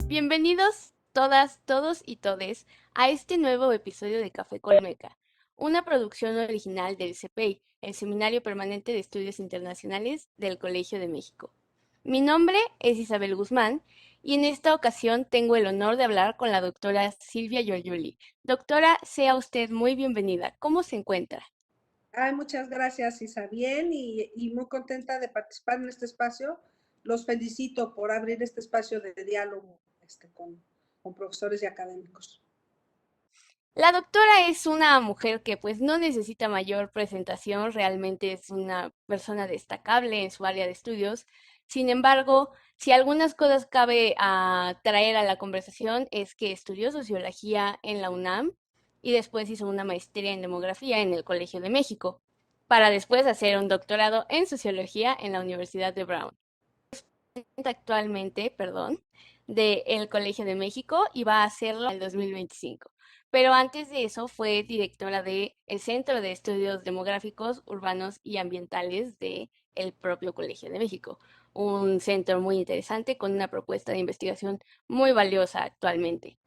Bienvenidos todas, todos y todes a este nuevo episodio de Café Colmeca, una producción original del CPI, el Seminario Permanente de Estudios Internacionales del Colegio de México. Mi nombre es Isabel Guzmán y en esta ocasión tengo el honor de hablar con la doctora Silvia Giorgiuli. Doctora, sea usted muy bienvenida. ¿Cómo se encuentra? Ay, muchas gracias, Isa. Bien y muy contenta de participar en este espacio. Los felicito por abrir este espacio de diálogo con profesores y académicos. La doctora es una mujer que pues no necesita mayor presentación, realmente es una persona destacable en su área de estudios. Sin embargo, si algunas cosas cabe traer a la conversación es que estudió sociología en la UNAM y después hizo una maestría en demografía en el Colegio de México, para después hacer un doctorado en sociología en la Universidad de Brown actualmente, perdón, del Colegio de México y va a hacerlo en el 2025. Pero antes de eso fue directora del Centro de Estudios Demográficos, Urbanos y Ambientales de el propio Colegio de México, un centro muy interesante con una propuesta de investigación muy valiosa actualmente.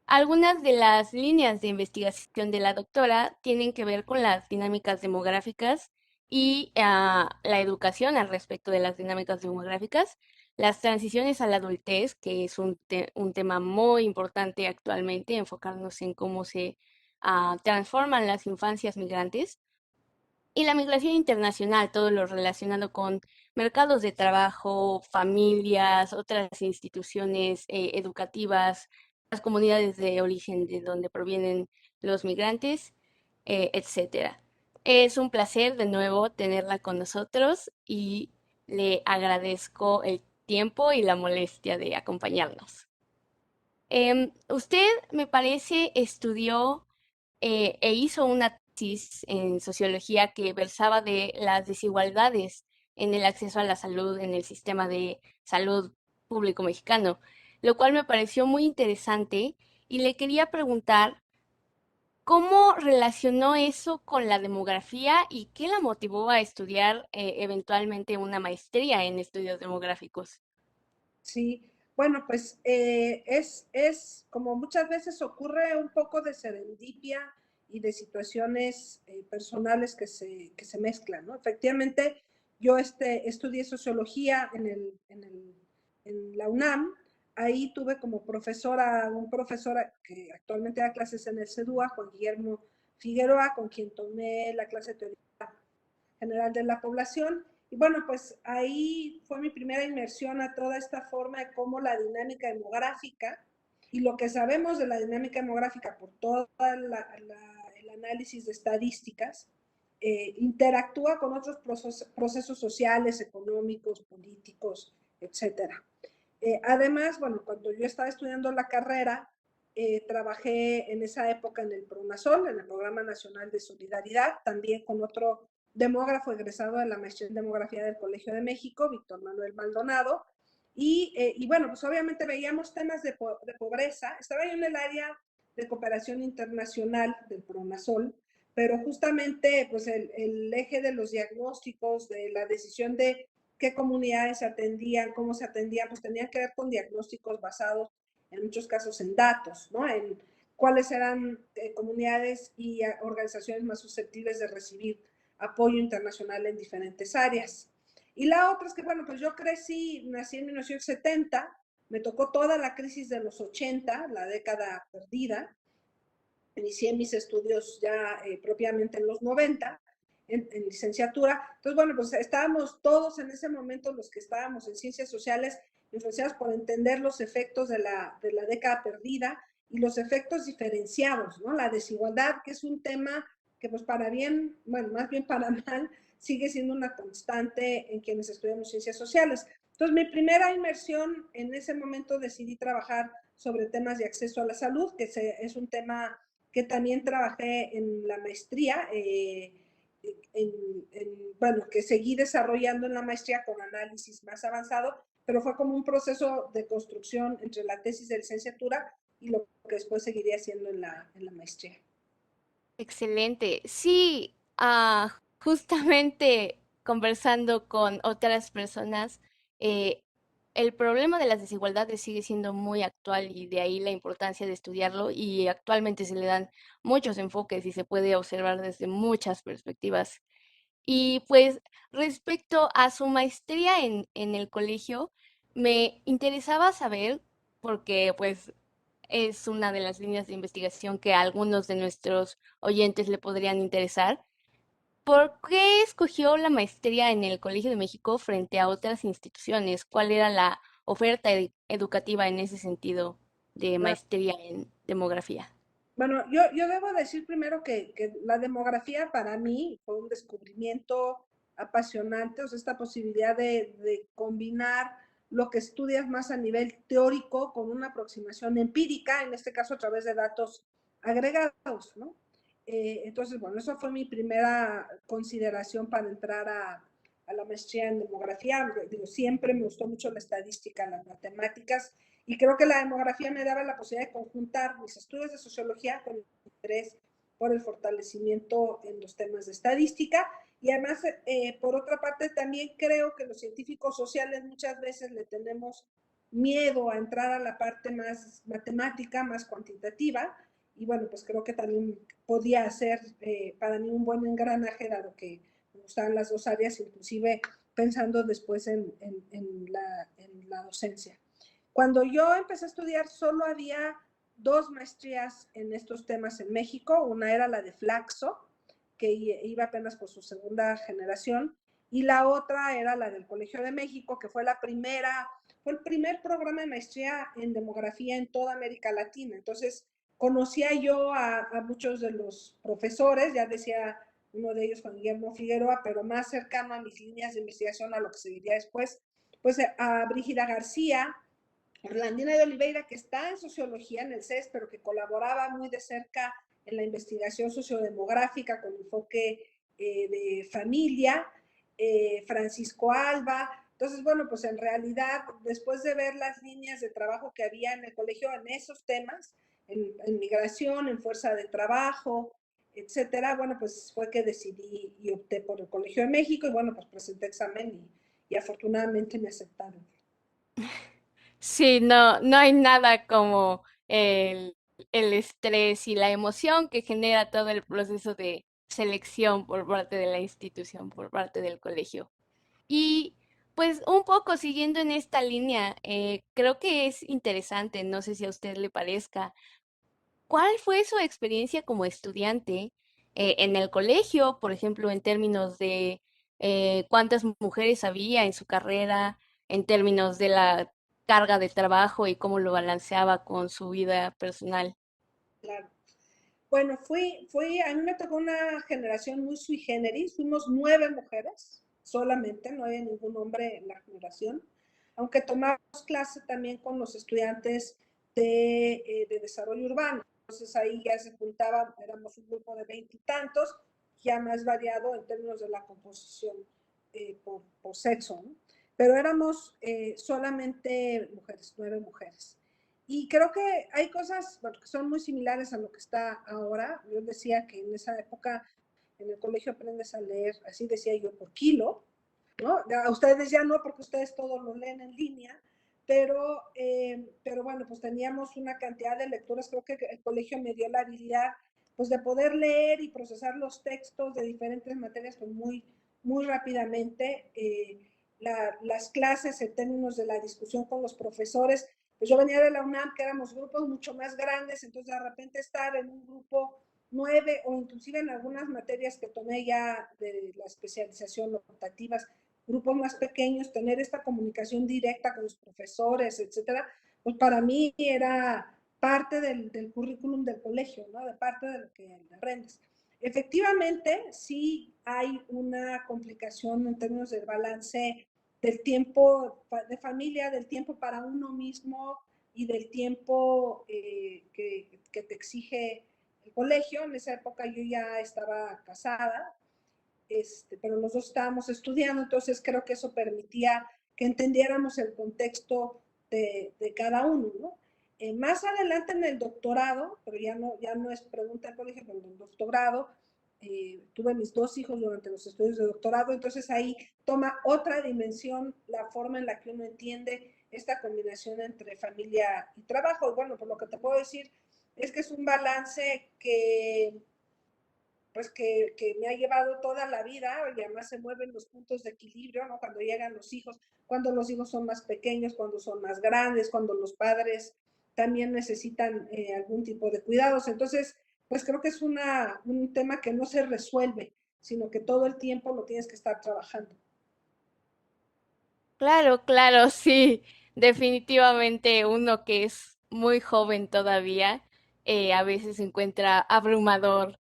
Algunas de las líneas de investigación de la doctora tienen que ver con las dinámicas demográficas y la educación al respecto de las dinámicas demográficas, las transiciones a la adultez, que es un tema muy importante actualmente, enfocarnos en cómo se transforman las infancias migrantes, y la migración internacional, todo lo relacionado con mercados de trabajo, familias, otras instituciones educativas, las comunidades de origen de donde provienen los migrantes, etcétera. Es un placer de nuevo tenerla con nosotros y le agradezco el tiempo y la molestia de acompañarnos. Usted, me parece, estudió e hizo una tesis en sociología que versaba de las desigualdades en el acceso a la salud en el sistema de salud público mexicano, lo cual me pareció muy interesante y le quería preguntar cómo relacionó eso con la demografía y qué la motivó a estudiar eventualmente una maestría en estudios demográficos. Sí, bueno, pues es como muchas veces ocurre un poco de serendipia y de situaciones personales que se mezclan, ¿no? Efectivamente, yo estudié sociología en la UNAM. Ahí tuve como profesora, un profesor que actualmente da clases en el CEDUA, Juan Guillermo Figueroa, con quien tomé la clase de teoría general de la población. Y bueno, pues ahí fue mi primera inmersión a toda esta forma de cómo la dinámica demográfica y lo que sabemos de la dinámica demográfica por todo el análisis de estadísticas, interactúa con otros procesos sociales, económicos, políticos, etcétera. Además, bueno, cuando yo estaba estudiando la carrera, trabajé en esa época en el PRONASOL, en el Programa Nacional de Solidaridad, también con otro demógrafo egresado de la maestría en demografía del Colegio de México, Víctor Manuel Maldonado. Y bueno, pues obviamente veíamos temas de pobreza. Estaba yo en el área de cooperación internacional del PRONASOL, pero justamente pues el eje de los diagnósticos, de la decisión de qué comunidades se atendían, cómo se atendían, pues tenían que ver con diagnósticos basados en muchos casos en datos, ¿no? En cuáles eran comunidades y organizaciones más susceptibles de recibir apoyo internacional en diferentes áreas. Y la otra es que, bueno, pues yo nací en 1970, me tocó toda la crisis de los 80, la década perdida. Inicié mis estudios ya propiamente en los 90, en licenciatura. Entonces, bueno, pues estábamos todos en ese momento, los que estábamos en ciencias sociales, influenciados por entender los efectos de la década perdida y los efectos diferenciados, ¿no? La desigualdad, que es un tema que pues para bien, bueno, más bien para mal, sigue siendo una constante en quienes estudiamos ciencias sociales. Entonces, mi primera inmersión en ese momento decidí trabajar sobre temas de acceso a la salud, que es un tema que también trabajé en la maestría, en, en, bueno, que seguí desarrollando en la maestría con análisis más avanzado, pero fue como un proceso de construcción entre la tesis de licenciatura y lo que después seguiría haciendo en la maestría. Excelente. Sí, justamente conversando con otras personas, el problema de las desigualdades sigue siendo muy actual y de ahí la importancia de estudiarlo y actualmente se le dan muchos enfoques y se puede observar desde muchas perspectivas. Y pues respecto a su maestría en el colegio, me interesaba saber, porque pues es una de las líneas de investigación que a algunos de nuestros oyentes le podrían interesar. ¿Por qué escogió la maestría en el Colegio de México frente a otras instituciones? ¿Cuál era la oferta educativa en ese sentido de Claro. maestría en demografía? Bueno, yo debo decir primero que la demografía para mí fue un descubrimiento apasionante, o sea, esta posibilidad de combinar lo que estudias más a nivel teórico con una aproximación empírica, en este caso a través de datos agregados, ¿no? Entonces, bueno, eso fue mi primera consideración para entrar a la maestría en demografía. Digo, siempre me gustó mucho la estadística, las matemáticas, y creo que la demografía me daba la posibilidad de conjuntar mis estudios de sociología con el interés por el fortalecimiento en los temas de estadística. Y además, por otra parte, también creo que los científicos sociales muchas veces le tenemos miedo a entrar a la parte más matemática, más cuantitativa. Y bueno, pues creo que también podía ser para mí un buen engranaje, dado que me gustaban las dos áreas, inclusive pensando después en la docencia. Cuando yo empecé a estudiar, solo había dos maestrías en estos temas en México. Una era la de Flaxo, que iba apenas por su segunda generación, y la otra era la del Colegio de México, que fue fue el primer programa de maestría en demografía en toda América Latina. Entonces, conocía yo a muchos de los profesores, ya decía uno de ellos, Juan Guillermo Figueroa, pero más cercano a mis líneas de investigación, a lo que seguiría después, pues a Brígida García, Orlandina de Oliveira, que está en sociología en el CES, pero que colaboraba muy de cerca en la investigación sociodemográfica con enfoque de familia, Francisco Alba. Entonces, bueno, pues en realidad, después de ver las líneas de trabajo que había en el colegio en esos temas, en migración, en fuerza de trabajo, etcétera, bueno, pues fue que decidí y opté por el Colegio de México y bueno, pues presenté examen y afortunadamente me aceptaron. Sí, no, no hay nada como el estrés y la emoción que genera todo el proceso de selección por parte de la institución, por parte del colegio. Y pues un poco siguiendo en esta línea, creo que es interesante, no sé si a usted le parezca, ¿cuál fue su experiencia como estudiante en el colegio, por ejemplo, en términos de cuántas mujeres había en su carrera, en términos de la carga de trabajo y cómo lo balanceaba con su vida personal? Claro. Bueno, a mí me tocó una generación muy sui generis, fuimos 9 mujeres solamente, no había ningún hombre en la generación, aunque tomamos clase también con los estudiantes de desarrollo urbano. Entonces ahí ya se juntaban, éramos un grupo de 20 y tantos, ya más variado en términos de la composición por sexo, ¿no? Pero éramos solamente mujeres, 9 mujeres. Y creo que hay cosas, bueno, que son muy similares a lo que está ahora. Yo decía que en esa época en el colegio aprendes a leer, así decía yo, por kilo, ¿no? A ustedes ya no, porque ustedes todo lo leen en línea, pero bueno, pues teníamos una cantidad de lecturas. Creo que el colegio me dio la habilidad pues de poder leer y procesar los textos de diferentes materias pues muy rápidamente. Las clases en términos de la discusión con los profesores, pues yo venía de la UNAM, que éramos grupos mucho más grandes, entonces de repente estar en un grupo 9 o inclusive en algunas materias que tomé ya de la especialización optativas, grupos más pequeños, tener esta comunicación directa con los profesores, etcétera, pues para mí era parte del currículum del colegio, ¿no? De parte de lo que aprendes. Efectivamente, sí hay una complicación en términos del balance del tiempo de familia, del tiempo para uno mismo y del tiempo que te exige el colegio. En esa época yo ya estaba casada, pero los dos estábamos estudiando, entonces creo que eso permitía que entendiéramos el contexto de cada uno, ¿no? Más adelante en el doctorado, pero ya no es pregunta del colegio, pero en el doctorado, tuve mis 2 hijos durante los estudios de doctorado, entonces ahí toma otra dimensión la forma en la que uno entiende esta combinación entre familia y trabajo. Y bueno, por lo que te puedo decir es que es un balance que me ha llevado toda la vida, y además se mueven los puntos de equilibrio, ¿no? Cuando llegan los hijos, cuando los hijos son más pequeños, cuando son más grandes, cuando los padres también necesitan algún tipo de cuidados. Entonces, pues creo que es un tema que no se resuelve, sino que todo el tiempo lo tienes que estar trabajando. Claro, claro, sí. Definitivamente uno que es muy joven todavía, a veces se encuentra abrumador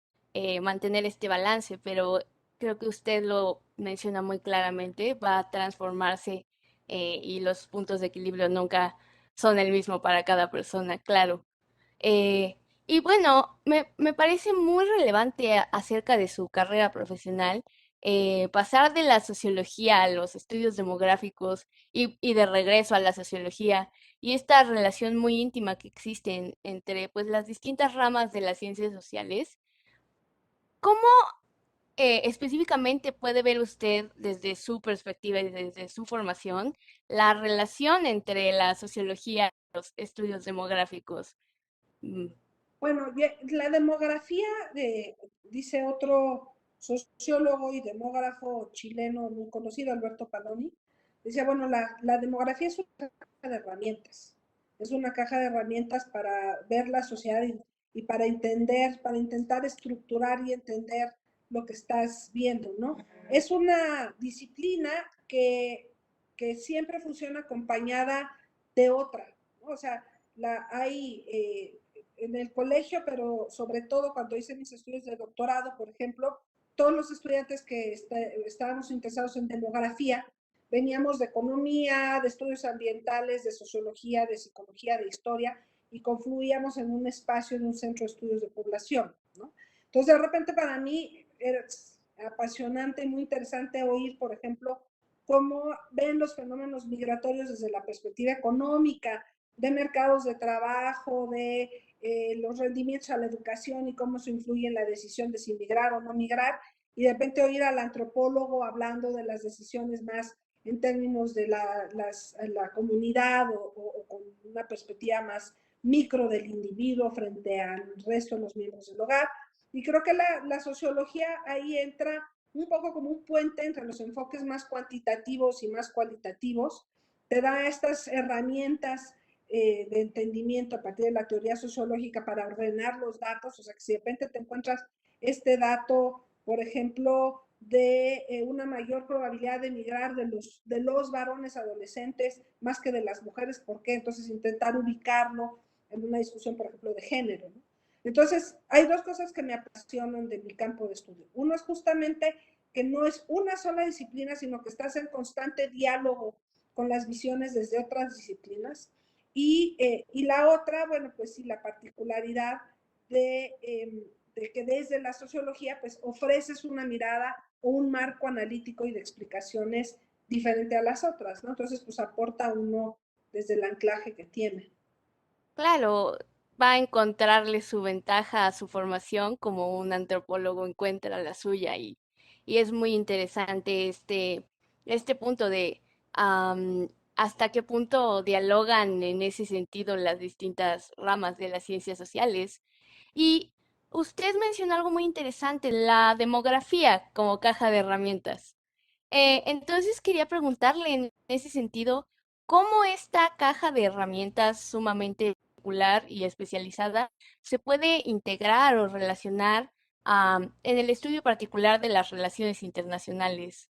mantener este balance, pero creo que usted lo menciona muy claramente, va a transformarse y los puntos de equilibrio nunca son el mismo para cada persona, claro. Eh, y bueno, me parece muy relevante acerca de su carrera profesional, pasar de la sociología a los estudios demográficos y de regreso a la sociología y esta relación muy íntima que existe entre pues, las distintas ramas de las ciencias sociales. ¿Cómo específicamente puede ver usted desde su perspectiva y desde su formación la relación entre la sociología y los estudios demográficos? Mm. Bueno, la demografía, dice otro sociólogo y demógrafo chileno muy conocido, Alberto Paloni, decía, bueno, la demografía es una caja de herramientas, es una caja de herramientas para ver la sociedad y para entender, para intentar estructurar y entender lo que estás viendo, ¿no? Es una disciplina que siempre funciona acompañada de otra, ¿no? O sea, hay en el colegio, pero sobre todo cuando hice mis estudios de doctorado, por ejemplo, todos los estudiantes que estábamos interesados en demografía, veníamos de economía, de estudios ambientales, de sociología, de psicología, de historia, y confluíamos en un espacio de un centro de estudios de población, ¿no? Entonces, de repente para mí era apasionante y muy interesante oír, por ejemplo, cómo ven los fenómenos migratorios desde la perspectiva económica, de mercados de trabajo, de los rendimientos a la educación y cómo se influye en la decisión de si migrar o no migrar, y de repente oír al antropólogo hablando de las decisiones más en términos de la comunidad o con una perspectiva más micro del individuo frente al resto de los miembros del hogar. Y creo que la sociología ahí entra un poco como un puente entre los enfoques más cuantitativos y más cualitativos, te da estas herramientas de entendimiento a partir de la teoría sociológica para ordenar los datos, o sea que si de repente te encuentras este dato, por ejemplo, de una mayor probabilidad de migrar de los varones adolescentes más que de las mujeres, ¿por qué? Entonces intentar ubicarlo en una discusión, por ejemplo, de género, ¿no? Entonces, hay dos cosas que me apasionan de mi campo de estudio. Uno es justamente que no es una sola disciplina, sino que estás en constante diálogo con las visiones desde otras disciplinas. Y la otra, bueno, pues sí, la particularidad de que desde la sociología, pues ofreces una mirada o un marco analítico y de explicaciones diferente a las otras, ¿no? Entonces, pues aporta uno desde el anclaje que tiene. Claro, va a encontrarle su ventaja a su formación como un antropólogo encuentra la suya y es muy interesante este punto de hasta qué punto dialogan en ese sentido las distintas ramas de las ciencias sociales. Y usted mencionó algo muy interesante, la demografía como caja de herramientas. Entonces quería preguntarle en ese sentido, ¿cómo esta caja de herramientas sumamente particular y especializada se puede integrar o relacionar en el estudio particular de las relaciones internacionales?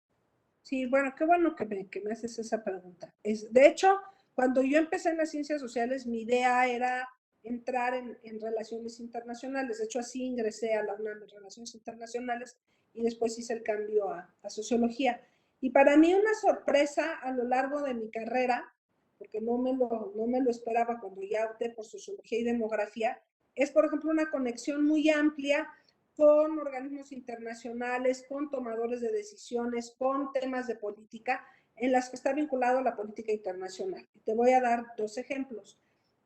Sí, bueno, qué bueno que me haces esa pregunta. De hecho, cuando yo empecé en las ciencias sociales, mi idea era entrar en relaciones internacionales. De hecho, así ingresé a la UNAM en relaciones internacionales y después hice el cambio a sociología. Y para mí una sorpresa a lo largo de mi carrera, porque no me lo esperaba cuando ya opté por sociología y demografía, es, por ejemplo, una conexión muy amplia con organismos internacionales, con tomadores de decisiones, con temas de política en las que está vinculado a la política internacional. Y te voy a dar dos ejemplos.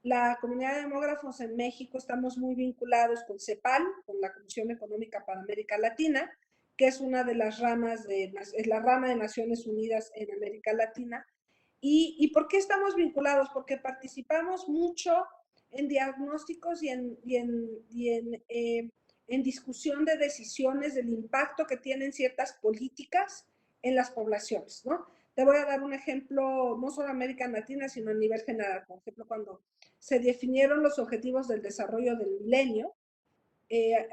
La comunidad de demógrafos en México estamos muy vinculados con CEPAL, con la Comisión Económica para América Latina, que es una de las ramas es la rama de Naciones Unidas en América Latina, ¿Y por qué estamos vinculados? Porque participamos mucho en diagnósticos en discusión de decisiones del impacto que tienen ciertas políticas en las poblaciones, ¿no? Te voy a dar un ejemplo, no solo América Latina, sino a nivel general. Por ejemplo, cuando se definieron los objetivos del desarrollo del milenio,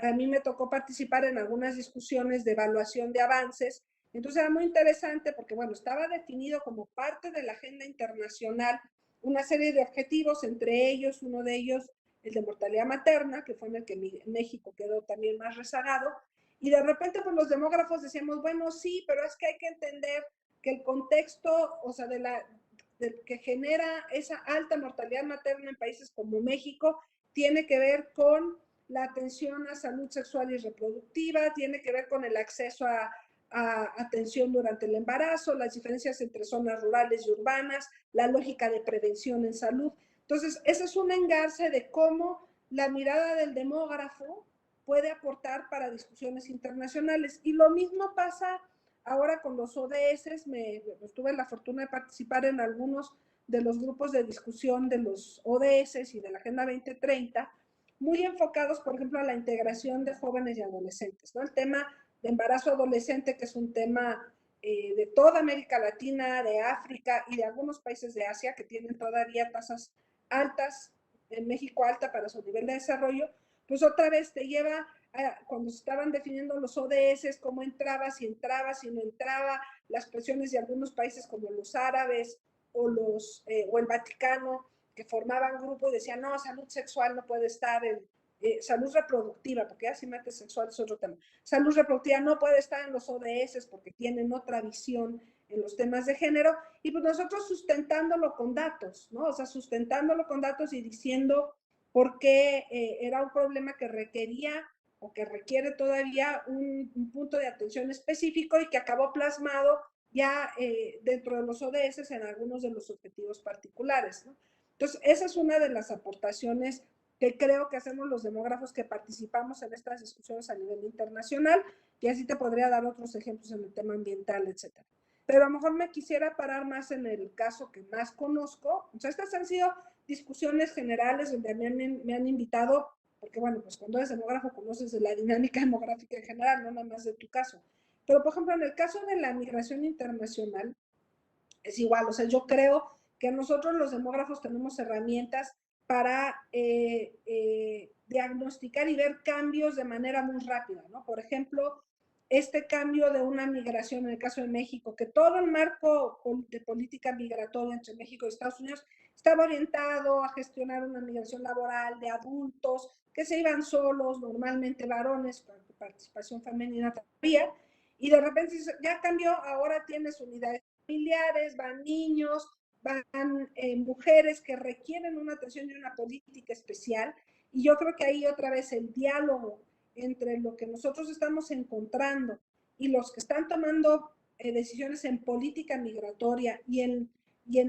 a mí me tocó participar en algunas discusiones de evaluación de avances. Entonces era muy interesante porque, bueno, estaba definido como parte de la agenda internacional una serie de objetivos, entre ellos, uno de ellos, el de mortalidad materna, que fue en el que México quedó también más rezagado. Y de repente, pues los demógrafos decíamos, bueno, sí, pero es que hay que entender que el contexto, o sea, que genera esa alta mortalidad materna en países como México, tiene que ver con la atención a salud sexual y reproductiva, tiene que ver con el acceso a atención durante el embarazo, las diferencias entre zonas rurales y urbanas, la lógica de prevención en salud. Entonces, ese es un engarce de cómo la mirada del demógrafo puede aportar para discusiones internacionales. Y lo mismo pasa ahora con los ODS. Tuve la fortuna de participar en algunos de los grupos de discusión de los ODS y de la Agenda 2030, muy enfocados, por ejemplo, a la integración de jóvenes y adolescentes, ¿no? El tema de embarazo adolescente, que es un tema de toda América Latina, de África y de algunos países de Asia que tienen todavía tasas altas, en México alta para su nivel de desarrollo, pues otra vez te lleva a, cuando se estaban definiendo los ODS, cómo entraba, si no entraba, las presiones de algunos países como los árabes o el Vaticano, que formaban grupo y decían, no, salud sexual no puede estar en salud reproductiva, porque ya si metes sexual es otro tema. Salud reproductiva no puede estar en los ODS porque tienen otra visión en los temas de género, y pues nosotros sustentándolo con datos, ¿no? O sea, sustentándolo con datos y diciendo por qué era un problema que requería o que requiere todavía un punto de atención específico y que acabó plasmado ya dentro de los ODS en algunos de los objetivos particulares, ¿no? Entonces, esa es una de las aportaciones que creo que hacemos los demógrafos que participamos en estas discusiones a nivel internacional, y así te podría dar otros ejemplos en el tema ambiental, etcétera. Pero a lo mejor me quisiera parar más en el caso que más conozco. O sea, estas han sido discusiones generales donde me han invitado, porque bueno, pues cuando eres demógrafo conoces de la dinámica demográfica en general, no nada más de tu caso. Pero, por ejemplo, en el caso de la migración internacional, es igual. O sea, yo creo que nosotros los demógrafos tenemos herramientas para diagnosticar y ver cambios de manera muy rápida, ¿no? Por ejemplo, este cambio de una migración, en el caso de México, que todo el marco de política migratoria entre México y Estados Unidos estaba orientado a gestionar una migración laboral de adultos que se iban solos, normalmente varones, con participación femenina todavía, y de repente ya cambió, ahora tienes unidades familiares, van niños, van mujeres que requieren una atención y una política especial. Y yo creo que ahí otra vez el diálogo entre lo que nosotros estamos encontrando y los que están tomando decisiones en política migratoria y en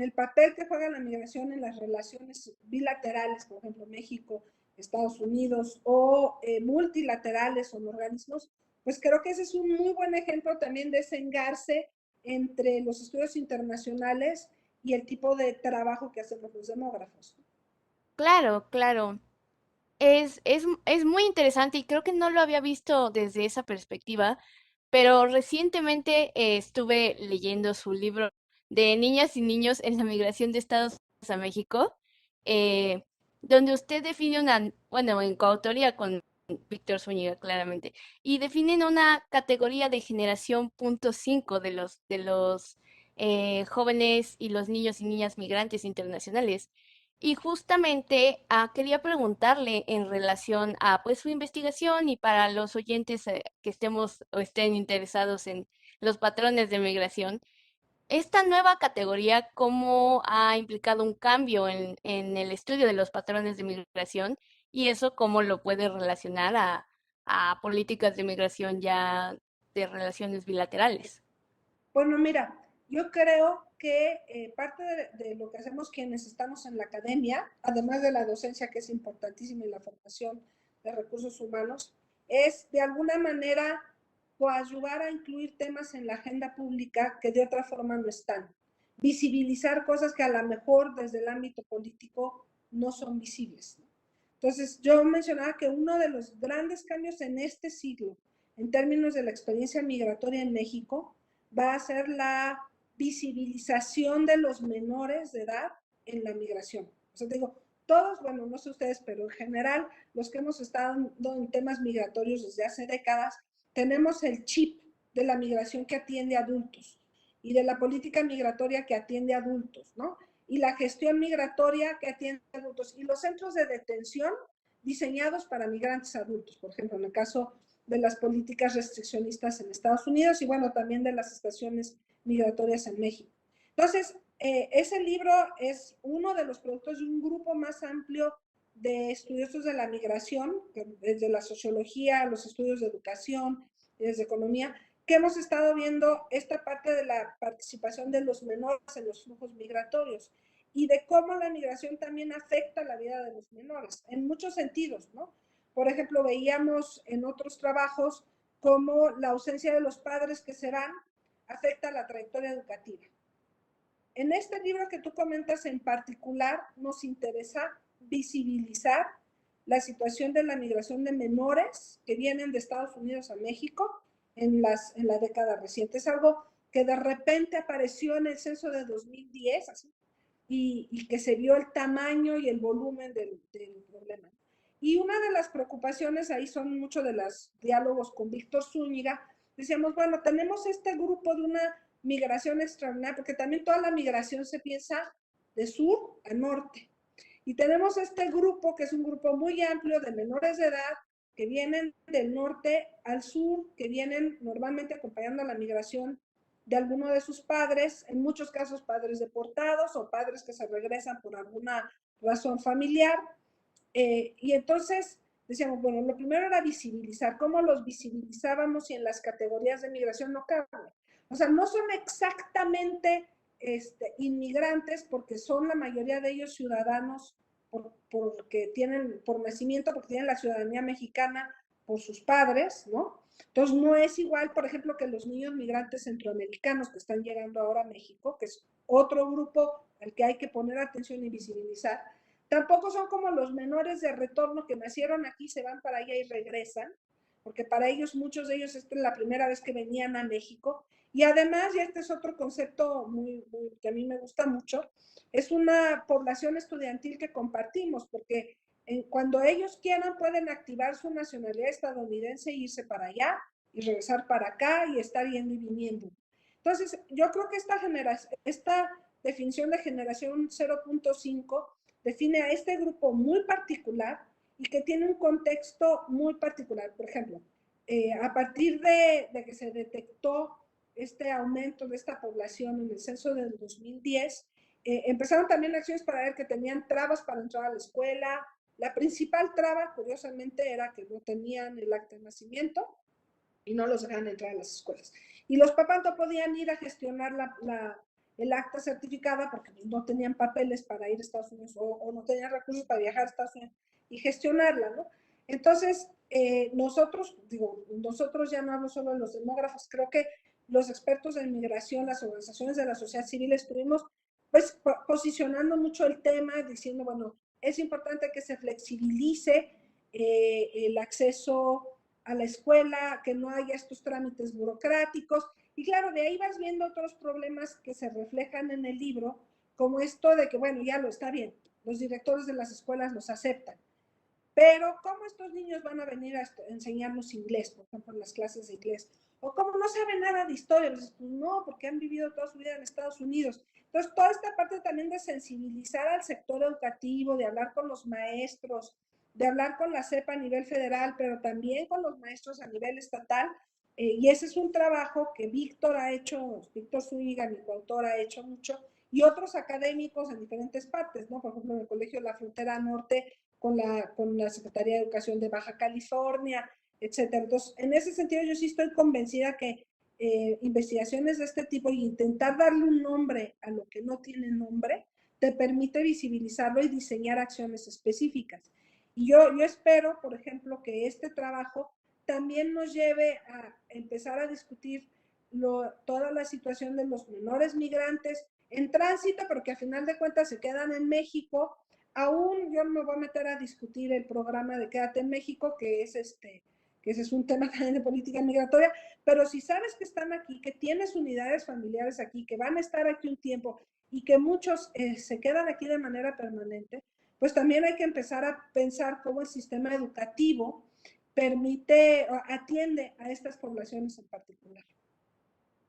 el papel que juega la migración en las relaciones bilaterales, por ejemplo, México, Estados Unidos, o multilaterales o en organismos, pues creo que ese es un muy buen ejemplo también de ese engarce entre los estudios internacionales y el tipo de trabajo que hacemos los demógrafos. Claro, claro. Es muy interesante y creo que no lo había visto desde esa perspectiva, pero recientemente estuve leyendo su libro de Niñas y Niños en la migración de Estados Unidos a México, eh, donde usted define una, bueno, en coautoría con Víctor Zúñiga, claramente, y definen una categoría de generación punto 5 de los jóvenes y los niños y niñas migrantes internacionales. Y justamente quería preguntarle en relación a pues su investigación y para los oyentes que estemos o estén interesados en los patrones de migración, esta nueva categoría, ¿cómo ha implicado un cambio en el estudio de los patrones de migración y eso cómo lo puede relacionar a políticas de migración ya de relaciones bilaterales? Bueno, mira, yo creo que parte de lo que hacemos quienes estamos en la academia, además de la docencia que es importantísima y la formación de recursos humanos, es de alguna manera coadyuvar a incluir temas en la agenda pública que de otra forma no están. visibilizar cosas que a lo mejor desde el ámbito político no son visibles, ¿no? Entonces, yo mencionaba que uno de los grandes cambios en este siglo, en términos de la experiencia migratoria en México, va a ser la visibilización de los menores de edad en la migración. O sea, te digo, todos, bueno, no sé ustedes, pero en general, los que hemos estado en temas migratorios desde hace décadas, tenemos el chip de la migración que atiende a adultos y de la política migratoria que atiende a adultos, ¿no? Y la gestión migratoria que atiende a adultos y los centros de detención diseñados para migrantes adultos, por ejemplo, en el caso de las políticas restriccionistas en Estados Unidos y bueno, también de las estaciones migratorias en México. Entonces, ese libro es uno de los productos de un grupo más amplio de estudiosos de la migración, desde la sociología, los estudios de educación, desde economía, que hemos estado viendo esta parte de la participación de los menores en los flujos migratorios y de cómo la migración también afecta la vida de los menores, en muchos sentidos, ¿no? Por ejemplo, veíamos en otros trabajos cómo la ausencia de los padres que se van afecta la trayectoria educativa. En este libro que tú comentas en particular, nos interesa visibilizar la situación de la migración de menores que vienen de Estados Unidos a México en la década reciente. Es algo que de repente apareció en el censo de 2010 así, y que se vio el tamaño y el volumen del problema. Y una de las preocupaciones, ahí son muchos de los diálogos con Víctor Zúñiga, decíamos, bueno, tenemos este grupo de una migración extraordinaria, porque también toda la migración se piensa de sur a norte. Y tenemos este grupo, que es un grupo muy amplio de menores de edad, que vienen del norte al sur, que vienen normalmente acompañando a la migración de alguno de sus padres, en muchos casos padres deportados o padres que se regresan por alguna razón familiar. Y entonces decíamos, bueno, lo primero era visibilizar, cómo los visibilizábamos y en las categorías de migración no caben. O sea, no son exactamente inmigrantes porque son la mayoría de ellos ciudadanos porque tienen, por nacimiento, porque tienen la ciudadanía mexicana por sus padres, ¿no? Entonces no es igual, por ejemplo, que los niños migrantes centroamericanos que están llegando ahora a México, que es otro grupo al que hay que poner atención y visibilizar. Tampoco son como los menores de retorno que nacieron aquí, se van para allá y regresan, porque para ellos, muchos de ellos, esta es la primera vez que venían a México. Y además, y este es otro concepto que a mí me gusta mucho, es una población estudiantil que compartimos, porque cuando ellos quieran pueden activar su nacionalidad estadounidense e irse para allá y regresar para acá y estar yendo y viniendo. Entonces, yo creo que esta definición de generación 0.5 define a este grupo muy particular y que tiene un contexto muy particular. Por ejemplo, a partir de que se detectó este aumento de esta población en el censo del 2010, empezaron también acciones para ver que tenían trabas para entrar a la escuela. La principal traba, curiosamente, era que no tenían el acta de nacimiento y no los dejaban entrar a las escuelas. Y los papás no podían ir a gestionar el acta certificada porque no tenían papeles para ir a Estados Unidos o no tenían recursos para viajar a Estados Unidos y gestionarla, ¿no? Entonces, nosotros ya no hablo solo de los demógrafos, creo que los expertos en migración, las organizaciones de la sociedad civil estuvimos pues posicionando mucho el tema, diciendo, bueno, es importante que se flexibilice el acceso a la escuela, que no haya estos trámites burocráticos. Y claro, de ahí vas viendo otros problemas que se reflejan en el libro, como esto de que, bueno, ya lo está bien, los directores de las escuelas los aceptan, pero ¿cómo estos niños van a venir a enseñarnos inglés, por ejemplo, en las clases de inglés? O cómo no saben nada de historia. Pues, no, porque han vivido toda su vida en Estados Unidos. Entonces, toda esta parte también de sensibilizar al sector educativo, de hablar con los maestros, de hablar con la CEPA a nivel federal, pero también con los maestros a nivel estatal. Y ese es un trabajo que Víctor ha hecho, Víctor Zúñiga, mi coautor, ha hecho mucho, y otros académicos en diferentes partes, ¿no? Por ejemplo, en el Colegio de la Frontera Norte con la Secretaría de Educación de Baja California, etcétera. Entonces, en ese sentido, yo sí estoy convencida que investigaciones de este tipo y intentar darle un nombre a lo que no tiene nombre, te permite visibilizarlo y diseñar acciones específicas. Y yo espero, por ejemplo, que este trabajo también nos lleve a empezar a discutir toda la situación de los menores migrantes en tránsito, pero que al final de cuentas se quedan en México. Aún yo no me voy a meter a discutir el programa de Quédate en México, que ese es un tema también de política migratoria, pero si sabes que están aquí, que tienes unidades familiares aquí, que van a estar aquí un tiempo y que muchos se quedan aquí de manera permanente, pues también hay que empezar a pensar cómo el sistema educativo permite o atiende a estas poblaciones en particular.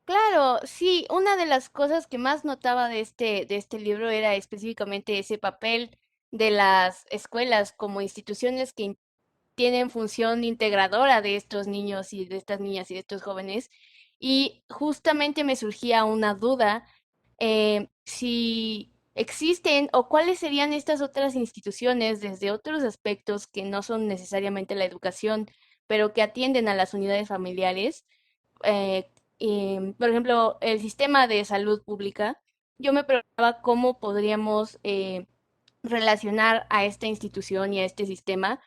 Claro, sí, una de las cosas que más notaba de este libro era específicamente ese papel de las escuelas como instituciones que tienen función integradora de estos niños y de estas niñas y de estos jóvenes. Y justamente me surgía una duda, si existen o cuáles serían estas otras instituciones desde otros aspectos que no son necesariamente la educación, pero que atienden a las unidades familiares. eh, por ejemplo, el sistema de salud pública. Yo me preguntaba cómo podríamos relacionar a esta institución y a este sistema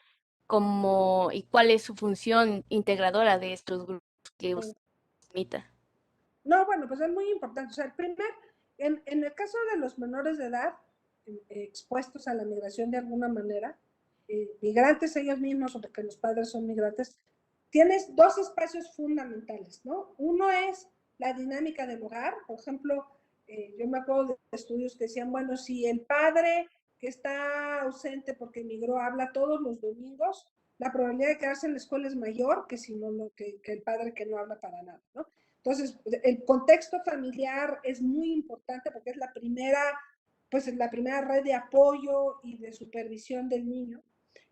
como y cuál es su función integradora de estos grupos que usted imita. No, bueno, pues es muy importante. O sea, en el caso de los menores de edad, expuestos a la migración de alguna manera, migrantes ellos mismos o porque los padres son migrantes, tienes dos espacios fundamentales, ¿no? Uno es la dinámica del hogar. Por ejemplo, yo me acuerdo de estudios que decían, bueno, si el padre que está ausente porque emigró habla todos los domingos, la probabilidad de quedarse en la escuela es mayor que si no, que el padre que no habla para nada, ¿no? Entonces, el contexto familiar es muy importante porque es pues la primera red de apoyo y de supervisión del niño.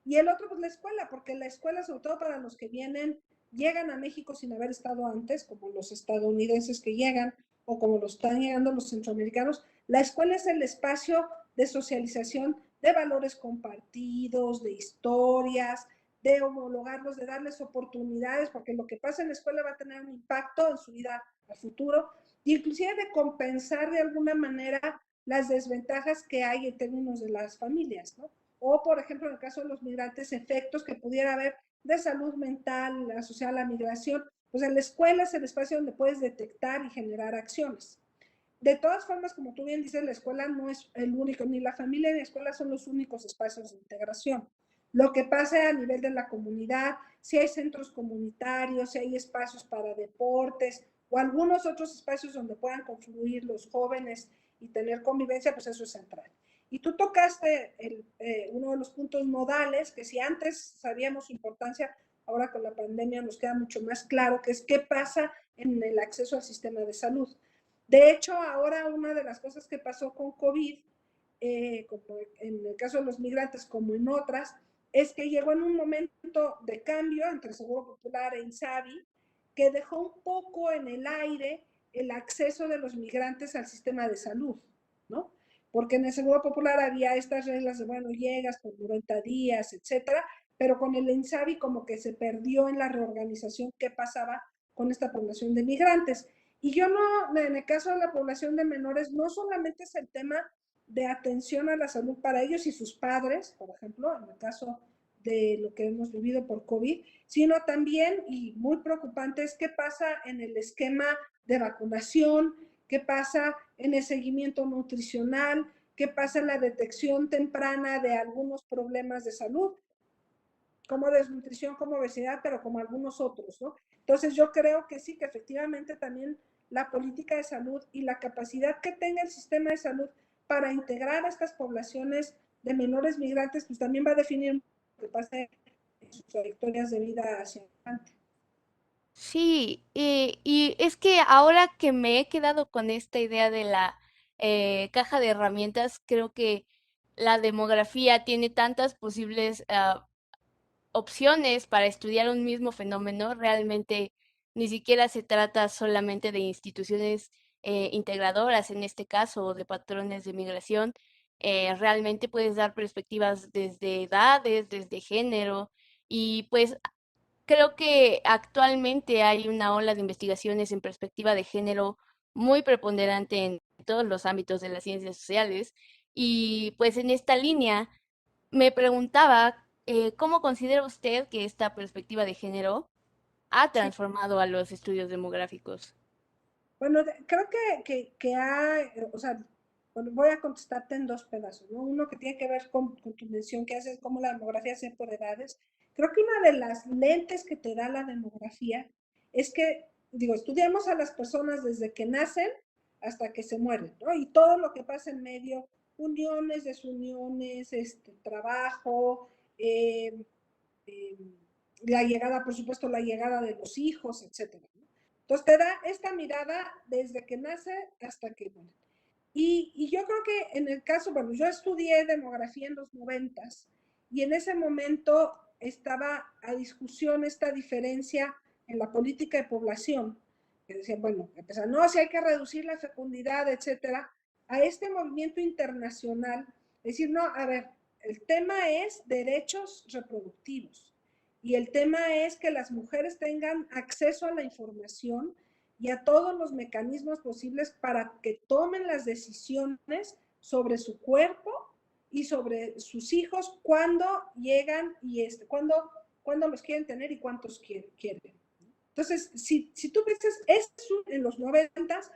Y el otro, pues la escuela, porque la escuela, sobre todo para los que llegan a México sin haber estado antes, como los estadounidenses que llegan o como lo están llegando los centroamericanos, la escuela es el espacio de socialización de valores compartidos, de historias, de homologarlos, de darles oportunidades, porque lo que pasa en la escuela va a tener un impacto en su vida al futuro, e inclusive de compensar de alguna manera las desventajas que hay en términos de las familias, ¿no? O, por ejemplo, en el caso de los migrantes, efectos que pudiera haber de salud mental asociada a la migración. Pues en la escuela es el espacio donde puedes detectar y generar acciones. De todas formas, como tú bien dices, la escuela no es el único, ni la familia ni la escuela son los únicos espacios de integración. Lo que pasa a nivel de la comunidad, si hay centros comunitarios, si hay espacios para deportes o algunos otros espacios donde puedan confluir los jóvenes y tener convivencia, pues eso es central. Y tú tocaste uno de los puntos modales, que si antes sabíamos su importancia, ahora con la pandemia nos queda mucho más claro, que es qué pasa en el acceso al sistema de salud. De hecho, ahora una de las cosas que pasó con COVID, como en el caso de los migrantes como en otras, es que llegó en un momento de cambio entre Seguro Popular e INSABI, que dejó un poco en el aire el acceso de los migrantes al sistema de salud, ¿no? Porque en el Seguro Popular había estas reglas de, bueno, llegas por 90 días, etcétera, pero con el INSABI como que se perdió en la reorganización que pasaba con esta población de migrantes. Y yo no, en el caso de la población de menores, no solamente es el tema de atención a la salud para ellos y sus padres, por ejemplo, en el caso de lo que hemos vivido por COVID, sino también, y muy preocupante, es qué pasa en el esquema de vacunación, qué pasa en el seguimiento nutricional, qué pasa en la detección temprana de algunos problemas de salud, como desnutrición, como obesidad, pero como algunos otros, ¿no? Entonces yo creo que sí, que efectivamente también la política de salud y la capacidad que tenga el sistema de salud para integrar a estas poblaciones de menores migrantes, pues también va a definir lo que pase en sus trayectorias de vida hacia adelante. Sí, y es que ahora que me he quedado con esta idea de la caja de herramientas, creo que la demografía tiene tantas posibles opciones para estudiar un mismo fenómeno. Realmente ni siquiera se trata solamente de instituciones integradoras, en este caso, o de patrones de migración. Realmente puedes dar perspectivas desde edades, desde género, y pues creo que actualmente hay una ola de investigaciones en perspectiva de género muy preponderante en todos los ámbitos de las ciencias sociales. Y pues en esta línea me preguntaba, ¿cómo considera usted que esta perspectiva de género ha Sí. transformado a los estudios demográficos? Bueno, creo o sea, Bueno, voy a contestarte en dos pedazos, ¿no? Uno que tiene que ver con tu mención que haces, cómo la demografía se por edades. Creo que una de las lentes que te da la demografía es que, digo, estudiamos a las personas desde que nacen hasta que se mueren, ¿no? Y todo lo que pasa en medio, uniones, desuniones, trabajo, eh, eh, la llegada, por supuesto, la llegada de los hijos, etcétera, ¿no? Entonces te da esta mirada desde que nace hasta que muere. Y yo creo que en el caso, bueno, yo estudié demografía en los noventas y en ese momento estaba a discusión esta diferencia en la política de población, que decían, bueno, empezaron, no, si hay que reducir la fecundidad, etcétera, a este movimiento internacional, decir, no, a ver, el tema es derechos reproductivos y el tema es que las mujeres tengan acceso a la información y a todos los mecanismos posibles para que tomen las decisiones sobre su cuerpo y sobre sus hijos cuando llegan y cuando los quieren tener y cuántos quieren. Entonces, si tú piensas, en los noventas,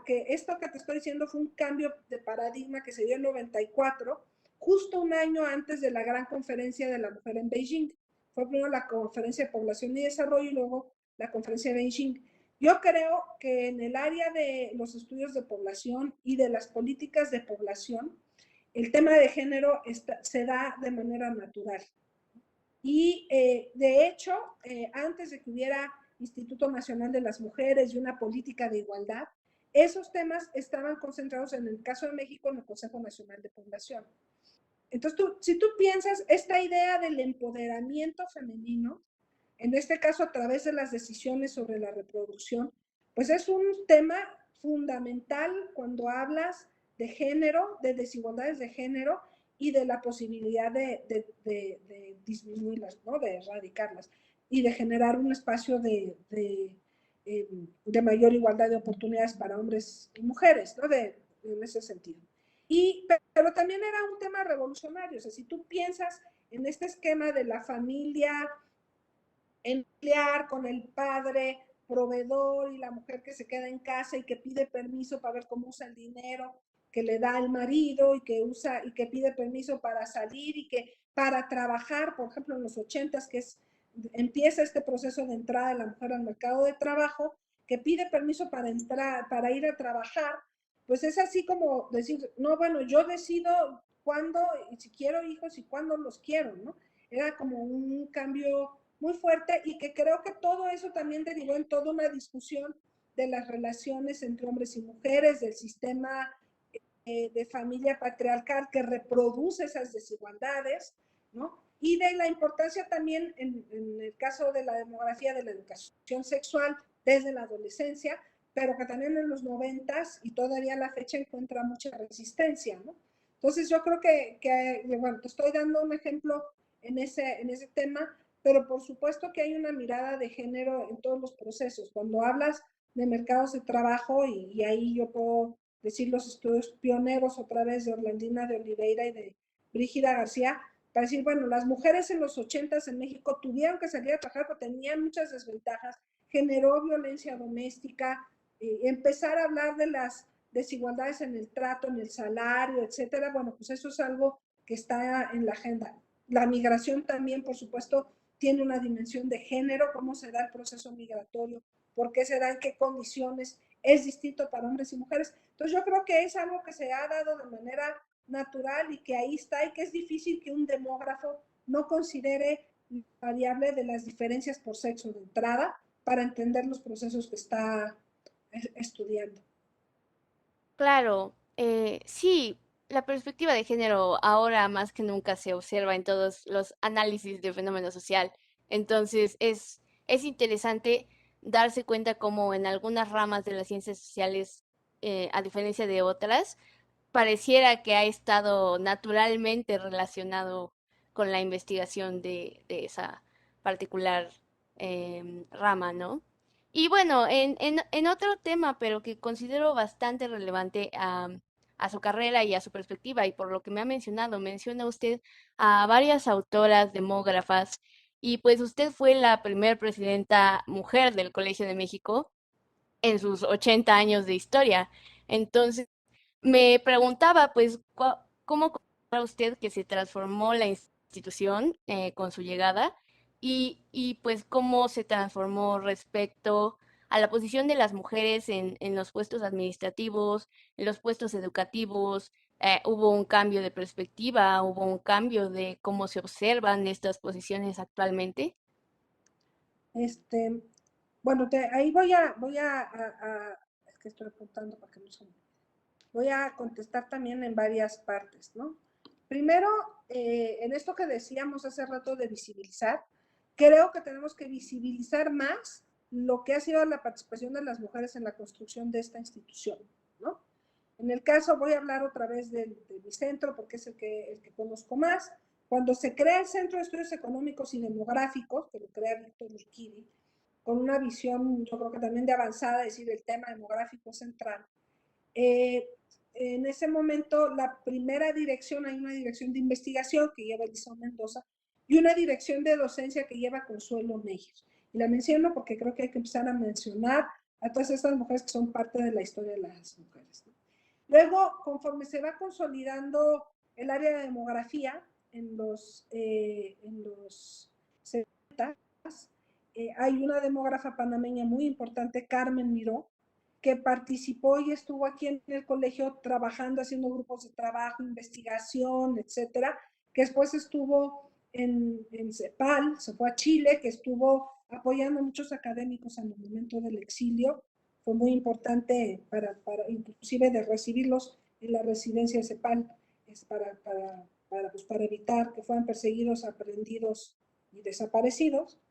esto que te estoy diciendo fue un cambio de paradigma que se dio en 94, justo un año antes de la gran conferencia de la mujer en Beijing. Fue primero la conferencia de población y desarrollo y luego la conferencia de Beijing. Yo creo que en el área de los estudios de población y de las políticas de población, el tema de género se da de manera natural. Y de hecho, antes de que hubiera Instituto Nacional de las Mujeres y una política de igualdad, esos temas estaban concentrados en el caso de México en el Consejo Nacional de Población. Entonces, si tú piensas esta idea del empoderamiento femenino, en este caso a través de las decisiones sobre la reproducción, pues es un tema fundamental cuando hablas de género, de desigualdades de género y de la posibilidad de disminuirlas, ¿no? De erradicarlas y de generar un espacio de mayor igualdad de oportunidades para hombres y mujeres, ¿no? En ese sentido. Pero también era un tema revolucionario, o sea, si tú piensas en este esquema de la familia emplear con el padre proveedor y la mujer que se queda en casa y que pide permiso para ver cómo usa el dinero que le da el marido y que pide permiso para salir y que para trabajar, por ejemplo, en los ochentas, empieza este proceso de entrada de la mujer al mercado de trabajo, que pide permiso para entrar, para ir a trabajar, pues es así como decir, no, bueno, yo decido cuándo y si quiero hijos y cuándo los quiero, ¿no? Era como un cambio muy fuerte y que creo que todo eso también derivó en toda una discusión de las relaciones entre hombres y mujeres, del sistema de familia patriarcal que reproduce esas desigualdades, ¿no? Y de la importancia también, en el caso de la demografía, de la educación sexual desde la adolescencia, pero que también en los noventas y todavía a la fecha encuentra mucha resistencia, ¿no? Entonces yo creo bueno, te estoy dando un ejemplo en ese tema, pero por supuesto que hay una mirada de género en todos los procesos. Cuando hablas de mercados de trabajo, y ahí yo puedo decir los estudios pioneros otra vez de Orlandina de Oliveira y de Brígida García, para decir, bueno, las mujeres en los ochentas en México tuvieron que salir a trabajar porque tenían muchas desventajas, generó violencia doméstica, empezar a hablar de las desigualdades en el trato, en el salario, etcétera. Bueno, pues eso es algo que está en la agenda. La migración también, por supuesto, tiene una dimensión de género, cómo se da el proceso migratorio, por qué se da, en qué condiciones, es distinto para hombres y mujeres. Entonces yo creo que es algo que se ha dado de manera natural y que ahí está y que es difícil que un demógrafo no considere variable de las diferencias por sexo de entrada para entender los procesos que está estudiando. Claro, sí, la perspectiva de género ahora más que nunca se observa en todos los análisis de fenómeno social. Entonces es interesante darse cuenta como en algunas ramas de las ciencias sociales, a diferencia de otras, pareciera que ha estado naturalmente relacionado con la investigación de esa particular rama, ¿no? Y bueno, en otro tema, pero que considero bastante relevante a su carrera y a su perspectiva, y por lo que me ha mencionado, menciona usted a varias autoras demógrafas, y pues usted fue la primer presidenta mujer del Colegio de México en sus 80 años de historia. Entonces, me preguntaba, pues, ¿cómo considera usted que se transformó la institución con su llegada? Pues, ¿cómo se transformó respecto a la posición de las mujeres en los puestos administrativos, en los puestos educativos? ¿Hubo un cambio de perspectiva? ¿Hubo un cambio de cómo se observan estas posiciones actualmente? Este, bueno, ahí es que estoy apuntando para que no se me... Voy a contestar también en varias partes, ¿no? Primero, en esto que decíamos hace rato de visibilizar, creo que tenemos que visibilizar más lo que ha sido la participación de las mujeres en la construcción de esta institución, ¿no? En el caso, voy a hablar otra vez de mi centro, porque es el que conozco más. Cuando se crea el Centro de Estudios Económicos y Demográficos, que lo crea Víctor Urquidi, con una visión, yo creo que también de avanzada, es decir, el tema demográfico central, eh, en ese momento, la primera dirección, hay una dirección de investigación que lleva Eliseo Mendoza y una dirección de docencia que lleva Consuelo Meyer. Y la menciono porque creo que hay que empezar a mencionar a todas estas mujeres que son parte de la historia de las mujeres, ¿no? Luego, conforme se va consolidando el área de demografía en los 70, hay una demógrafa panameña muy importante, Carmen Miró, que participó y estuvo aquí en el colegio trabajando, haciendo grupos de trabajo, investigación, etcétera, que después estuvo en CEPAL, se fue a Chile, que estuvo apoyando a muchos académicos en el momento del exilio. Fue muy importante para inclusive de recibirlos en la residencia de CEPAL, es para evitar que fueran perseguidos, aprendidos y desaparecidos.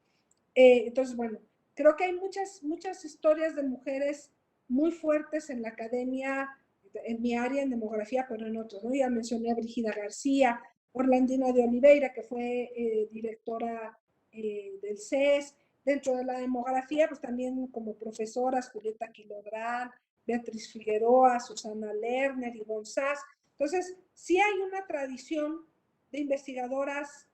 Entonces, bueno, creo que hay muchas historias de mujeres muy fuertes en la academia, en mi área, en demografía, pero en otros, ¿no? Ya mencioné a Brígida García, Orlandina de Oliveira, que fue directora del CES. Dentro de la demografía, pues también como profesoras, Julieta Quilodrán, Beatriz Figueroa, Susana Lerner, Ivonne Sass. Entonces, sí hay una tradición de investigadoras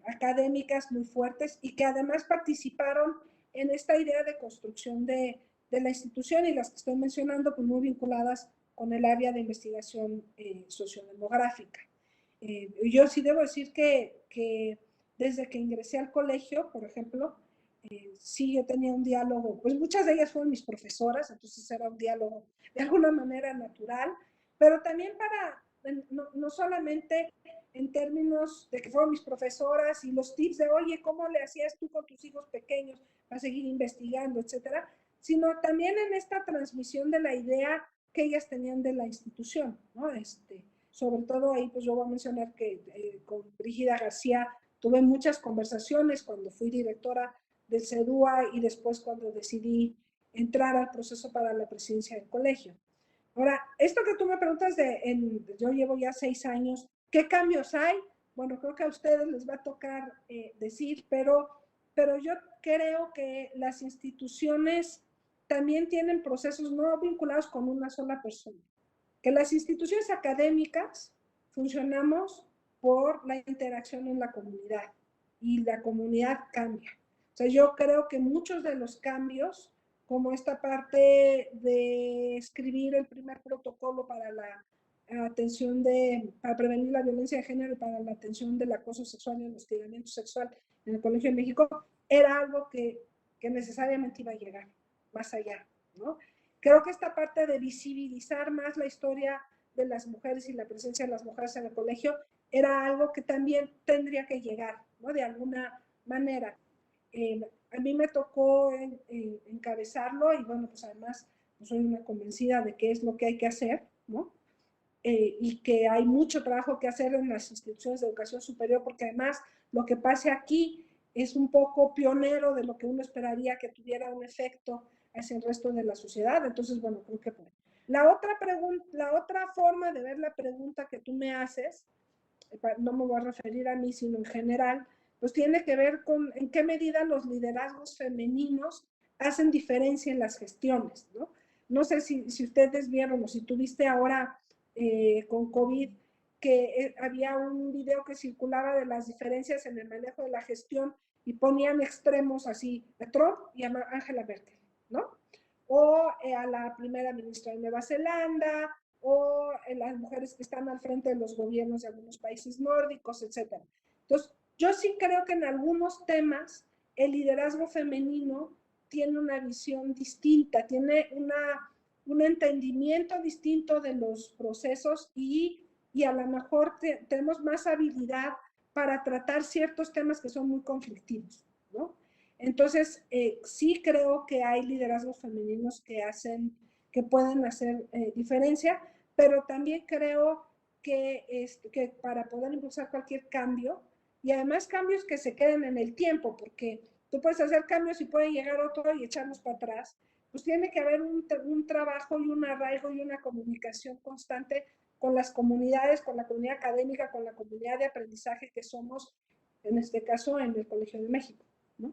académicas muy fuertes y que además participaron en esta idea de construcción de la institución, y las que estoy mencionando pues muy vinculadas con el área de investigación sociodemográfica. Yo sí debo decir que desde que ingresé al colegio, por ejemplo, sí yo tenía un diálogo, pues muchas de ellas fueron mis profesoras, entonces era un diálogo de alguna manera natural, pero también no solamente en términos de que fueron mis profesoras y los tips de, oye, ¿cómo le hacías tú con tus hijos pequeños para seguir investigando, etcétera? Sino también en esta transmisión de la idea que ellas tenían de la institución, ¿no? Sobre todo ahí, pues yo voy a mencionar que con Brígida García tuve muchas conversaciones cuando fui directora del CEDUA y después cuando decidí entrar al proceso para la presidencia del colegio. Ahora, esto que tú me preguntas yo llevo ya 6 años, ¿qué cambios hay? Bueno, creo que a ustedes les va a tocar decir, pero yo creo que las instituciones también tienen procesos no vinculados con una sola persona, que las instituciones académicas funcionamos por la interacción en la comunidad y la comunidad cambia. O sea, yo creo que muchos de los cambios, como esta parte de escribir el primer protocolo para la para prevenir la violencia de género y para la atención del acoso sexual y el hostigamiento sexual en el Colegio de México, era algo que necesariamente iba a llegar más allá, ¿no? Creo que esta parte de visibilizar más la historia de las mujeres y la presencia de las mujeres en el colegio era algo que también tendría que llegar, ¿no? De alguna manera. A mí me tocó encabezarlo y bueno, pues además pues soy una convencida de que es lo que hay que hacer, ¿no? Y que hay mucho trabajo que hacer en las instituciones de educación superior, porque además lo que pase aquí es un poco pionero de lo que uno esperaría que tuviera un efecto hacia el resto de la sociedad. Entonces, bueno, creo que la otra forma de ver la pregunta que tú me haces, no me voy a referir a mí, sino en general, pues tiene que ver con en qué medida los liderazgos femeninos hacen diferencia en las gestiones, ¿no? No sé si ustedes vieron o si tuviste ahora con COVID que había un video que circulaba de las diferencias en el manejo de la gestión y ponían extremos así a Trump y a Angela Merkel, ¿no? O a la primera ministra de Nueva Zelanda, o las mujeres que están al frente de los gobiernos de algunos países nórdicos, etcétera. Entonces, yo sí creo que en algunos temas el liderazgo femenino tiene una visión distinta, tiene un entendimiento distinto de los procesos y a lo mejor tenemos más habilidad para tratar ciertos temas que son muy conflictivos, ¿no? Entonces, sí creo que hay liderazgos femeninos que pueden hacer diferencia, pero también creo que para poder impulsar cualquier cambio, y además cambios que se queden en el tiempo, porque tú puedes hacer cambios y puede llegar otro y echarnos para atrás, pues tiene que haber un trabajo y un arraigo y una comunicación constante con las comunidades, con la comunidad académica, con la comunidad de aprendizaje que somos, en este caso, en el Colegio de México, ¿no?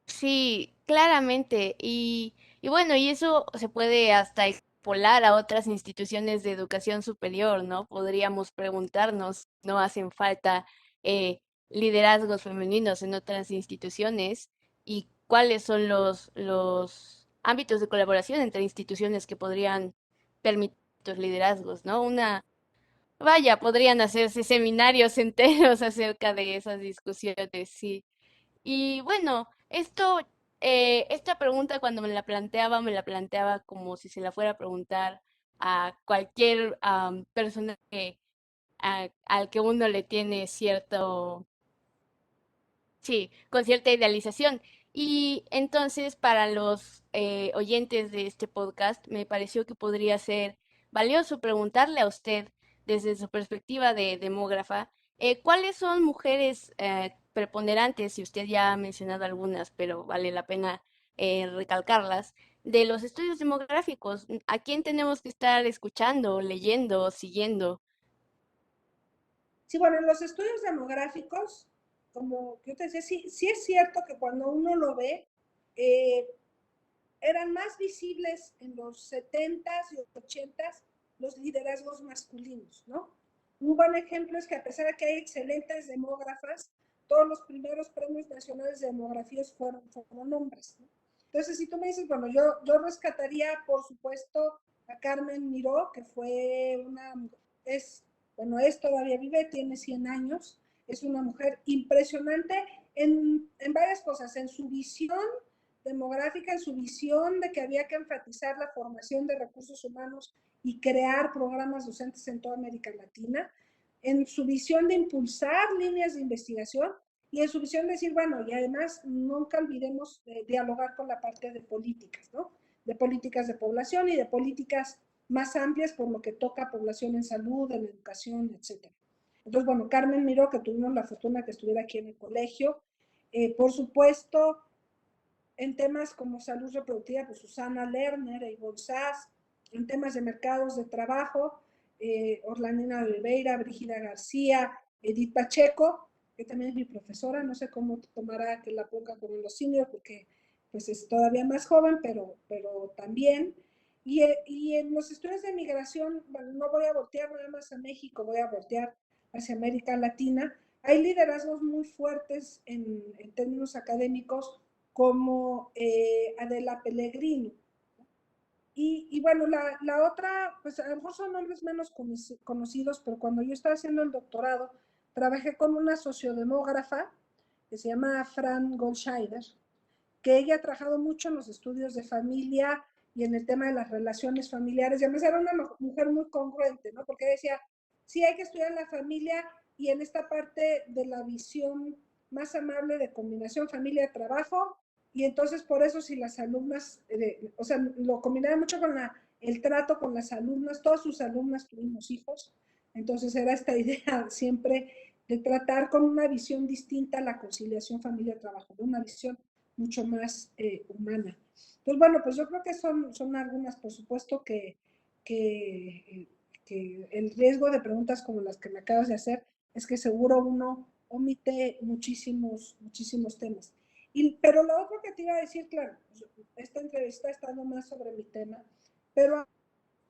Sí, claramente. Y bueno, y eso se puede hasta extrapolar a otras instituciones de educación superior, ¿no? Podríamos preguntarnos, ¿no hacen falta eh, liderazgos femeninos en otras instituciones? ¿Y cuáles son los ámbitos de colaboración entre instituciones que podrían permitir estos liderazgos, ¿no? Vaya, podrían hacerse seminarios enteros acerca de esas discusiones, sí. Y bueno, esta pregunta cuando me la planteaba como si se la fuera a preguntar a cualquier persona al que uno le tiene cierto, sí, con cierta idealización. Y entonces para los oyentes de este podcast me pareció que podría ser valioso preguntarle a usted desde su perspectiva de demógrafa, ¿cuáles son mujeres preponderantes? Si usted ya ha mencionado algunas, pero vale la pena recalcarlas, de los estudios demográficos. ¿A quién tenemos que estar escuchando, leyendo, siguiendo? Sí, bueno, en los estudios demográficos, como yo te decía, sí, sí es cierto que cuando uno lo ve, eh, eran más visibles en los 70s y 80s los liderazgos masculinos, ¿no? Un buen ejemplo es que a pesar de que hay excelentes demógrafas, todos los primeros premios nacionales de demografías fueron hombres, ¿no? Entonces, si tú me dices, bueno, yo rescataría, por supuesto, a Carmen Miró, que fue es, bueno, es todavía vive, tiene 100 años, es una mujer impresionante en varias cosas, en su visión demográfica, en su visión de que había que enfatizar la formación de recursos humanos y crear programas docentes en toda América Latina, en su visión de impulsar líneas de investigación y en su visión de decir, bueno, y además nunca olvidemos dialogar con la parte de políticas, ¿no? De políticas de población y de políticas más amplias por lo que toca a población en salud, en educación, etcétera. Entonces, bueno, Carmen Miró, que tuvimos la fortuna que estuviera aquí en el colegio, por supuesto, en temas como salud reproductiva, pues Susana Lerner, Eivon Sass, en temas de mercados de trabajo, Orlandina Oliveira, Brígida García, Edith Pacheco, que también es mi profesora, no sé cómo tomará que la ponga como en los seniors, porque pues es todavía más joven, pero también. Y en los estudios de migración, bueno, no voy a voltear nada más a México, voy a voltear hacia América Latina. Hay liderazgos muy fuertes en términos académicos como Adela Pellegrino. Y bueno, la otra, pues a lo mejor son nombres menos conocidos, pero cuando yo estaba haciendo el doctorado, trabajé con una sociodemógrafa que se llama Fran Goldscheider, que ella ha trabajado mucho en los estudios de familia y en el tema de las relaciones familiares. Y además era una mujer muy congruente, ¿no? Porque decía, sí hay que estudiar la familia y en esta parte de la visión más amable de combinación familia-trabajo. Y entonces por eso si las alumnas, o sea, lo combinaba mucho con el trato con las alumnas, todas sus alumnas tuvimos hijos, entonces era esta idea siempre de tratar con una visión distinta la conciliación familia-trabajo, de una visión mucho más humana. Entonces, bueno, pues yo creo que son algunas, por supuesto, que el riesgo de preguntas como las que me acabas de hacer es que seguro uno omite muchísimos temas. Pero lo otro que te iba a decir, claro, esta entrevista está más sobre mi tema, pero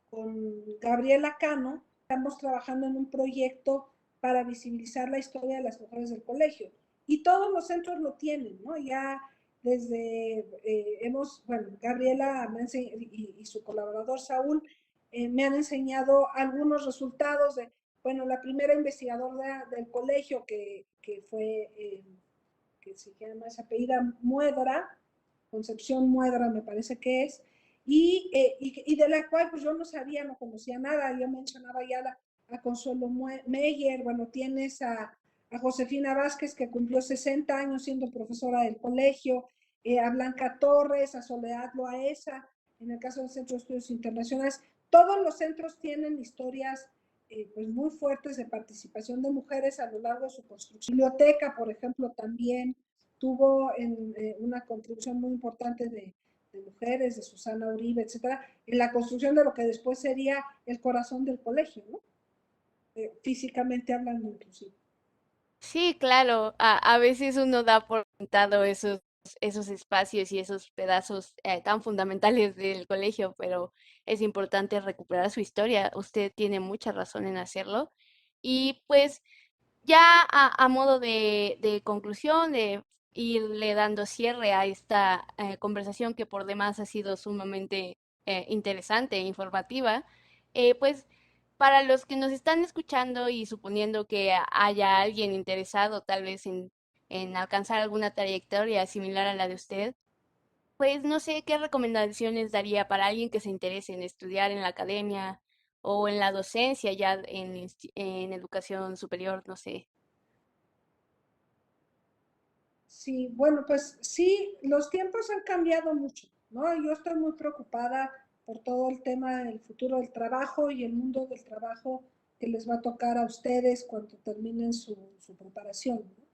con Gabriela Cano estamos trabajando en un proyecto para visibilizar la historia de las mujeres del colegio. Y todos los centros lo tienen, ¿no? Ya desde, bueno, Gabriela Amance y su colaborador Saúl me han enseñado algunos resultados de, bueno, la primera investigadora del colegio que fue, que se llama, se apellida Muedra, Concepción Muedra me parece que es, y de la cual pues yo no sabía, no conocía nada, yo mencionaba ya a Consuelo Meyer, bueno, tienes a Josefina Vázquez que cumplió 60 años siendo profesora del colegio, a Blanca Torres, a Soledad Loaesa, en el caso del Centro de Estudios Internacionales, todos los centros tienen historias pues muy fuertes de participación de mujeres a lo largo de su construcción. La biblioteca, por ejemplo, también tuvo una contribución muy importante de mujeres, de Susana Uribe, etcétera, en la construcción de lo que después sería el corazón del colegio, ¿no? Físicamente hablando, inclusive. Sí, claro, a veces uno da por sentado esos espacios y esos pedazos tan fundamentales del colegio, pero es importante recuperar su historia. Usted tiene mucha razón en hacerlo. Y pues ya a modo de conclusión, de irle dando cierre a esta conversación que por demás ha sido sumamente interesante e informativa, pues para los que nos están escuchando y suponiendo que haya alguien interesado tal vez en alcanzar alguna trayectoria similar a la de usted, pues no sé qué recomendaciones daría para alguien que se interese en estudiar en la academia o en la docencia ya en educación superior, no sé. Sí, bueno, pues sí, los tiempos han cambiado mucho, ¿no? Yo estoy muy preocupada por todo el tema del futuro del trabajo y el mundo del trabajo que les va a tocar a ustedes cuando terminen su preparación, ¿no?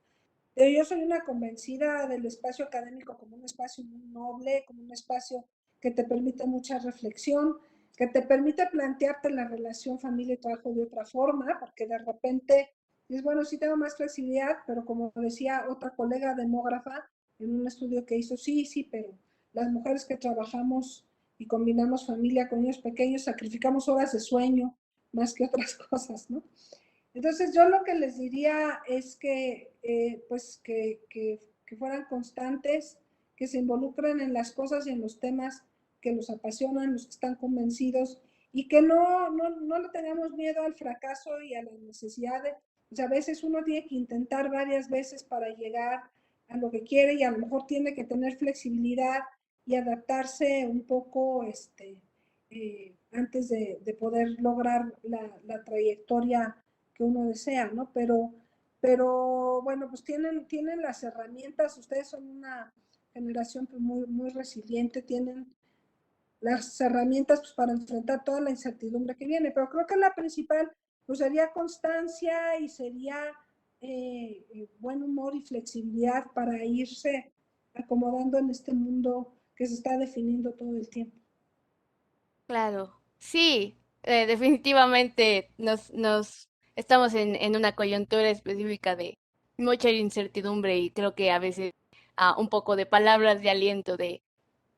Pero yo soy una convencida del espacio académico como un espacio muy noble, como un espacio que te permite mucha reflexión, que te permite plantearte la relación familia y trabajo de otra forma, porque de repente es bueno, sí tengo más flexibilidad, pero como decía otra colega demógrafa en un estudio que hizo, sí, sí, pero las mujeres que trabajamos y combinamos familia con niños pequeños sacrificamos horas de sueño más que otras cosas, ¿no? Entonces yo lo que les diría es que, pues, que fueran constantes, que se involucren en las cosas y en los temas que los apasionan, los que están convencidos, y que no le tengamos miedo al fracaso y a la necesidad de, o sea, a veces uno tiene que intentar varias veces para llegar a lo que quiere y a lo mejor tiene que tener flexibilidad y adaptarse un poco antes de poder lograr la trayectoria que uno desea, ¿no? Pero bueno, pues tienen las herramientas, ustedes son una generación pues, muy resiliente, tienen las herramientas pues, para enfrentar toda la incertidumbre que viene, pero creo que la principal pues, sería constancia y sería buen humor y flexibilidad para irse acomodando en este mundo que se está definiendo todo el tiempo. Claro, sí, definitivamente nos estamos en una coyuntura específica de mucha incertidumbre y creo que a veces un poco de palabras de aliento de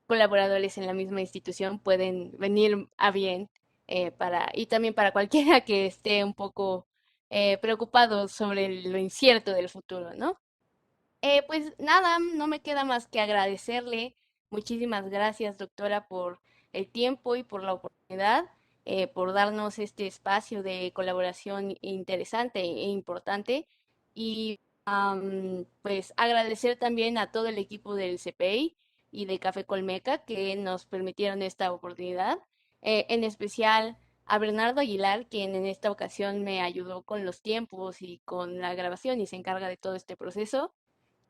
colaboradores en la misma institución pueden venir a bien y también para cualquiera que esté un poco preocupado sobre lo incierto del futuro, ¿no? Pues nada, no me queda más que agradecerle. Muchísimas gracias, doctora, por el tiempo y por la oportunidad, por darnos este espacio de colaboración interesante e importante. Y pues agradecer también a todo el equipo del CPI y de Café Colmeca que nos permitieron esta oportunidad. En especial a Bernardo Aguilar, quien en esta ocasión me ayudó con los tiempos y con la grabación y se encarga de todo este proceso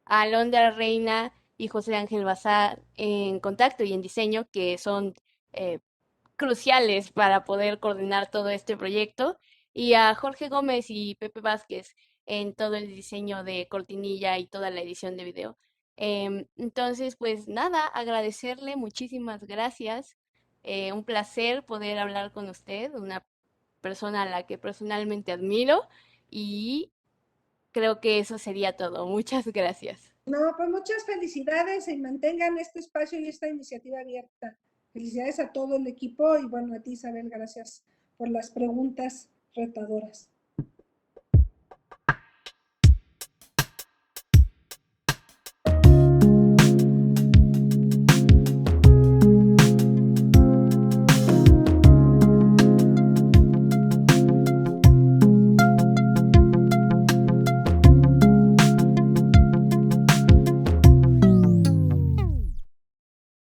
a Alondra Reina y José Ángel Bazar en contacto y en diseño, que son eh, cruciales para poder coordinar todo este proyecto, y a Jorge Gómez y Pepe Vázquez en todo el diseño de cortinilla y toda la edición de video. Entonces, pues nada, agradecerle, muchísimas gracias. Un placer poder hablar con usted, una persona a la que personalmente admiro y creo que eso sería todo. Muchas gracias. No, pues muchas felicidades y mantengan este espacio y esta iniciativa abierta. Felicidades a todo el equipo y bueno, a ti Isabel, gracias por las preguntas retadoras.